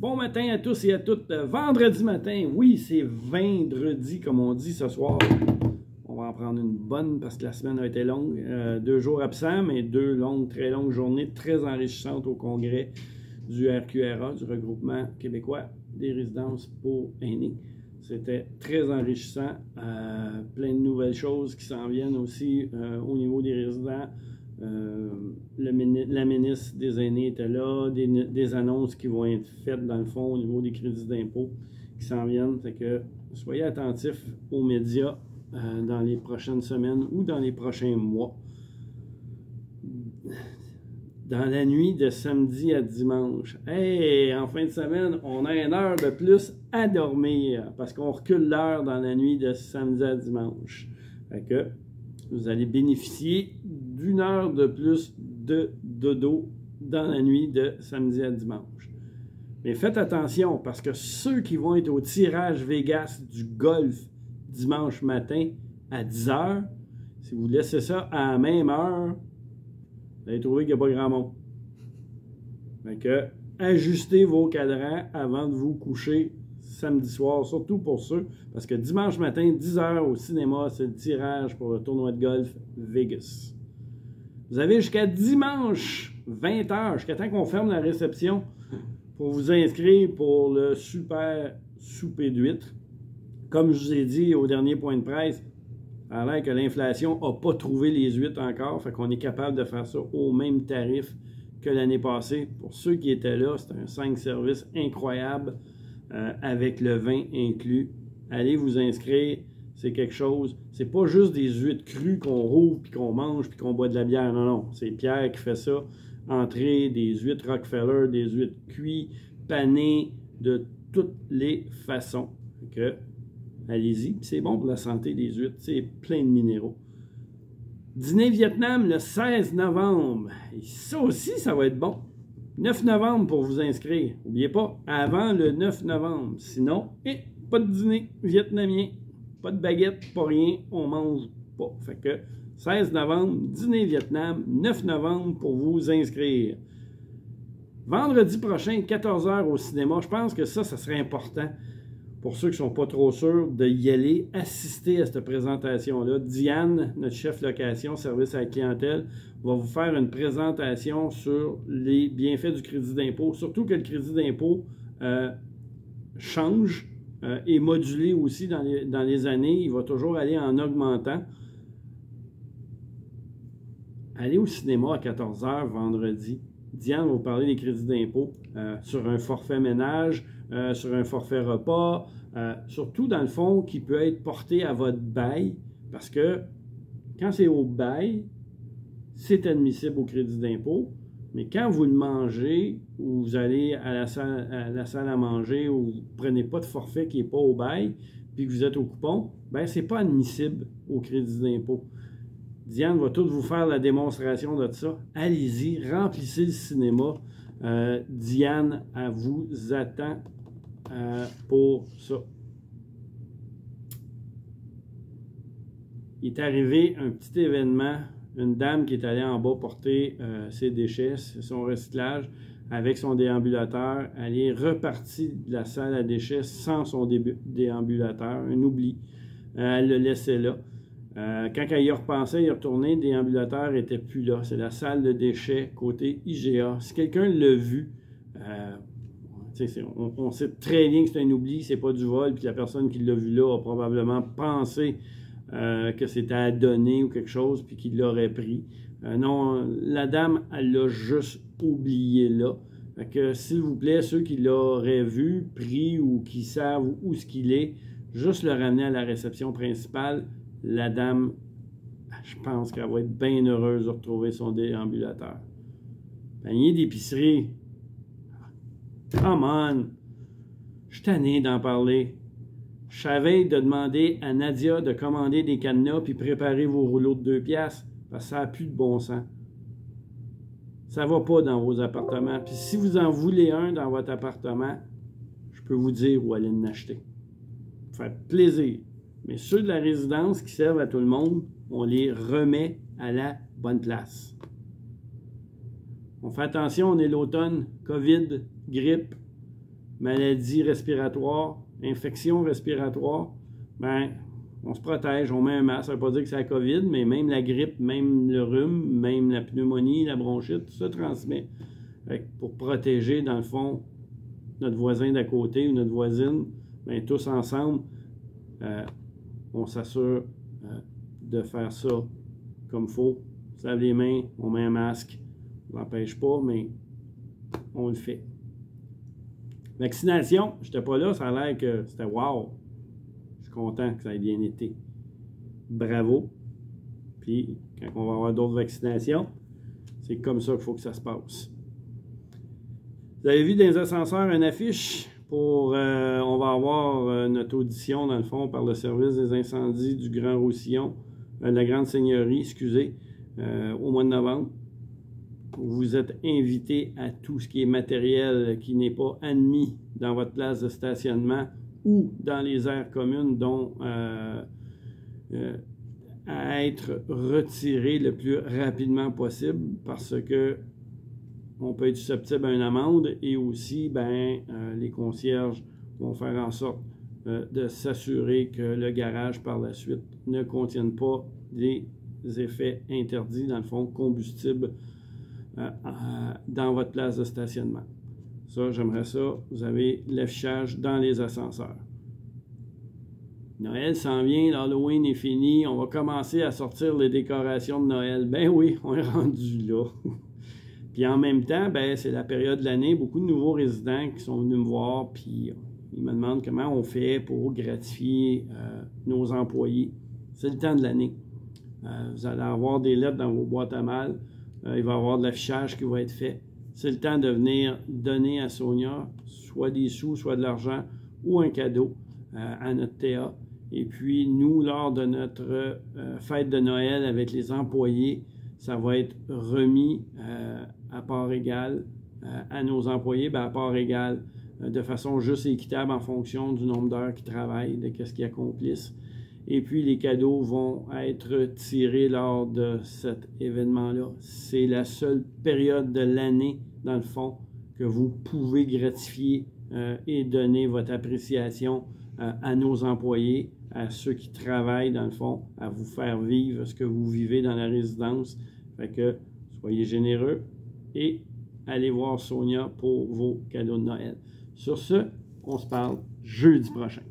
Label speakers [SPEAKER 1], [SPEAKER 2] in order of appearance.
[SPEAKER 1] Bon matin à tous et à toutes. Vendredi matin, oui, c'est vendredi comme on dit ce soir. On va en prendre une bonne parce que la semaine a été longue. 2 jours absents, mais 2 très longues journées très enrichissantes au congrès du RQRA, du Regroupement québécois des résidences pour aînés. C'était très enrichissant. Plein de nouvelles choses qui s'en viennent aussi au niveau des résidents. La ministre des Aînés était là, des annonces qui vont être faites dans le fond au niveau des crédits d'impôt qui s'en viennent. Fait que soyez attentifs aux médias dans les prochaines semaines ou dans les prochains mois. Dans la nuit de samedi à dimanche, hey, en fin de semaine, on a une heure de plus à dormir parce qu'on recule l'heure dans la nuit de samedi à dimanche. Fait que vous allez bénéficier d'une heure de plus de dodo dans la nuit de samedi à dimanche. Mais faites attention parce que ceux qui vont être au tirage Vegas du golf dimanche matin à 10h, si vous laissez ça à la même heure, vous allez trouver qu'il n'y a pas grand monde. Fait que ajustez vos cadrans avant de vous coucher samedi soir, surtout pour ceux, parce que dimanche matin, 10h au cinéma, c'est le tirage pour le tournoi de golf Vegas. Vous avez jusqu'à dimanche, 20h, jusqu'à temps qu'on ferme la réception, pour vous inscrire pour le super souper d'huîtres. Comme je vous ai dit au dernier point de presse, ça a l'air que l'inflation n'a pas trouvé les huîtres encore, fait qu'on est capable de faire ça au même tarif que l'année passée. Pour ceux qui étaient là, c'est un 5 services incroyable avec le vin inclus. Allez vous inscrire, c'est quelque chose. C'est pas juste des huîtres crues qu'on rouvre, puis qu'on mange, puis qu'on boit de la bière. Non, non, c'est Pierre qui fait ça. Entrée, des huîtres Rockefeller, des huîtres cuites, panées, de toutes les façons. Donc, allez-y, c'est bon pour la santé des huîtres, c'est plein de minéraux. Dîner Vietnam le 16 novembre. Et ça aussi, ça va être bon. 9 novembre pour vous inscrire. N'oubliez pas, avant le 9 novembre. Sinon, pas de dîner vietnamien. Pas de baguette, pas rien. On mange pas. Fait que 16 novembre, dîner Vietnam. 9 novembre pour vous inscrire. Vendredi prochain, 14h au cinéma. Je pense que ça serait important. Pour ceux qui ne sont pas trop sûrs d'y aller, assister à cette présentation-là. Diane, notre chef location, service à la clientèle, va vous faire une présentation sur les bienfaits du crédit d'impôt. Surtout que le crédit d'impôt change et modulé aussi dans les années. Il va toujours aller en augmentant. Allez au cinéma à 14h vendredi. Diane va vous parler des crédits d'impôt sur un forfait ménage, sur un forfait repas, surtout dans le fond qui peut être porté à votre bail, parce que quand c'est au bail, c'est admissible au crédit d'impôt, mais quand vous le mangez ou vous allez à la salle à manger ou vous ne prenez pas de forfait qui n'est pas au bail, puis que vous êtes au coupon, ben c'est pas admissible au crédit d'impôt. Diane va tout vous faire la démonstration de ça. Allez-y, remplissez le cinéma. Diane, elle vous attend pour ça. Il est arrivé un petit événement, une dame qui est allée en bas porter ses déchets, son recyclage, avec son déambulateur. Elle est repartie de la salle à déchets sans son déambulateur, un oubli. Elle le laissait là. Quand elle y repensait, il est retourné, le déambulateur n'était plus là. C'est la salle de déchets côté IGA. Si quelqu'un l'a vu, on sait très bien que c'est un oubli, c'est pas du vol, puis la personne qui l'a vu là a probablement pensé que c'était à donner ou quelque chose, puis qu'il l'aurait pris. Non, la dame, elle l'a juste oublié là. Fait que, s'il vous plaît, ceux qui l'auraient vu, pris ou qui savent où ce qu'il est, juste le ramener à la réception principale. La dame, je pense qu'elle va être bien heureuse de retrouver son déambulateur. Panier d'épicerie. Come on! Je suis tanné d'en parler. Je savais de demander à Nadia de commander des cadenas puis préparer vos rouleaux de 2 piastres parce que ça n'a plus de bon sens. Ça ne va pas dans vos appartements. Puis si vous en voulez un dans votre appartement, je peux vous dire où aller en acheter. Faites plaisir. Mais ceux de la résidence qui servent à tout le monde, on les remet à la bonne place. On fait attention, on est l'automne, COVID, grippe. maladies respiratoires, infections respiratoires, ben, on se protège, on met un masque. Ça ne veut pas dire que c'est la COVID, mais même la grippe, même le rhume, même la pneumonie, la bronchite, tout ça transmet. Pour protéger, dans le fond, notre voisin d'à côté ou notre voisine, bien, tous ensemble, on s'assure de faire ça comme il faut. On se lave les mains, on met un masque. On ne l'empêche pas, mais on le fait. Vaccination, je n'étais pas là, ça a l'air que c'était wow. Je suis content que ça ait bien été. Bravo. Puis, quand on va avoir d'autres vaccinations, c'est comme ça qu'il faut que ça se passe. Vous avez vu dans les ascenseurs une affiche pour... on va avoir notre audition, dans le fond, par le service des incendies du Grand Roussillon, de la Grande Seigneurie, excusez, au mois de novembre. Vous êtes invité à tout ce qui est matériel qui n'est pas admis dans votre place de stationnement ou dans les aires communes, dont à être retiré le plus rapidement possible parce que on peut être susceptible à une amende et aussi les concierges vont faire en sorte de s'assurer que le garage par la suite ne contienne pas des effets interdits, dans le fond, combustible dans votre place de stationnement. Ça, j'aimerais ça. Vous avez l'affichage dans les ascenseurs. Noël s'en vient, l'Halloween est fini, on va commencer à sortir les décorations de Noël. Ben oui, on est rendu là. Puis en même temps, ben, c'est la période de l'année, beaucoup de nouveaux résidents qui sont venus me voir, puis ils me demandent comment on fait pour gratifier nos employés. C'est le temps de l'année. Vous allez avoir des lettres dans vos boîtes à mal. Il va y avoir de l'affichage qui va être fait. C'est le temps de venir donner à Sonia soit des sous, soit de l'argent ou un cadeau à notre TA. Et puis, nous, lors de notre fête de Noël avec les employés, ça va être remis à part égale à nos employés, à part égale, de façon juste et équitable en fonction du nombre d'heures qu'ils travaillent, de ce qu'ils accomplissent. Et puis, les cadeaux vont être tirés lors de cet événement-là. C'est la seule période de l'année, dans le fond, que vous pouvez gratifier et donner votre appréciation à nos employés, à ceux qui travaillent, dans le fond, à vous faire vivre ce que vous vivez dans la résidence. Fait que soyez généreux et allez voir Sonia pour vos cadeaux de Noël. Sur ce, on se parle jeudi prochain.